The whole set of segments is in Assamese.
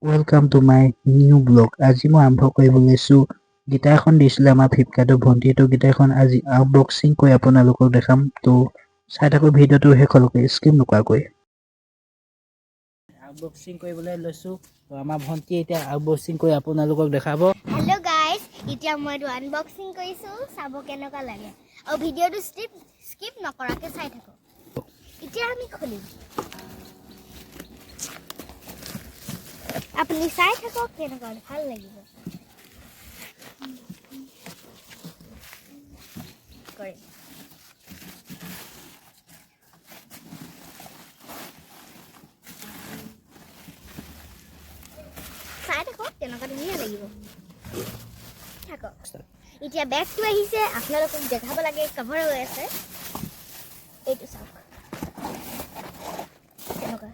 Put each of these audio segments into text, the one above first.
Welcome to my new blog. আজি মই আৰম্ভ কৰিব লৈছো গিটাৰ এখন দিছিলে আমাৰ ফ্লিপকাৰ্টৰ ভণ্টিটো গিটাৰখন আজি আনবক্সিং কৰি আপোনালোকক দেখাম তো চাই থাকো ভিডিঅ'টো শেষলৈকে স্কিপ নকৰাকৈ আনবক্সিং কৰিবলৈ লৈছো তো আমাৰ ভণ্টি এতিয়া আনবক্সিং কৰি আপোনালোকক দেখাব Hello guys, এতিয়া মই আনবক্সিং কৰিছো চাব কেনেকুৱা লাগে আৰু ভিডিঅ'টো স্কিপ নকৰাকৈ চাই থাকক এতিয়া আমি খুলিম আপুনি চাই থাকক কেনেকুৱা ভাল লাগিব কৰে চাই থাকক কেনেকুৱা ধুনীয়া লাগিব থাকক এতিয়া বেগটো আহিছে আপোনালোকক দেখাব লাগে কভাৰ হৈ আছে এইটো চাওক কেনেকুৱা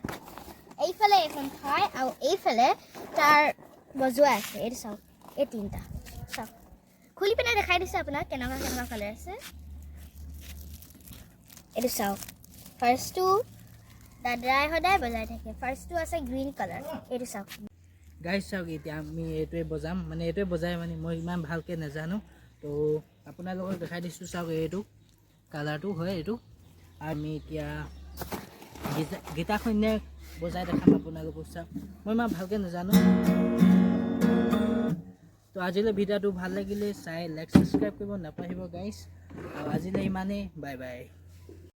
এইফালে এখন ঠাই আৰু এইফালে তাৰ বজোৱা আছে এইটো চাওক এই তিনিটা চাওক খুলি পিনে দেখাই দিছে আপোনাক কেনেকুৱা কেনেকুৱা কালাৰ আছে এইটো চাওক ফাৰ্ষ্টটো দাদাই সদায় বজাই থাকে ফাৰ্ষ্টটো আছে গ্ৰীণ কালাৰ এইটো চাওক গাইজ চাওক এতিয়া আমি এইটোৱে বজাম মানে এইটোৱে বজাই মানে মই ইমান ভালকৈ নাজানো তো আপোনালোকক দেখাই দিছোঁ চাওক এইটো কালাৰটো হয় এইটো আমি এতিয়া গীটাৰখনে বজাই দেখাম আপোনালোকক চাওক মই ইমান ভালকৈ নাজানো তো আজিলৈ ভিডিঅ'টো ভাল লাগিলে চাই লাইক ছাবস্ক্ৰাইব কৰিব নাপাহৰিব গাইজ আৰু আজিলৈ ইমানেই বাই বাই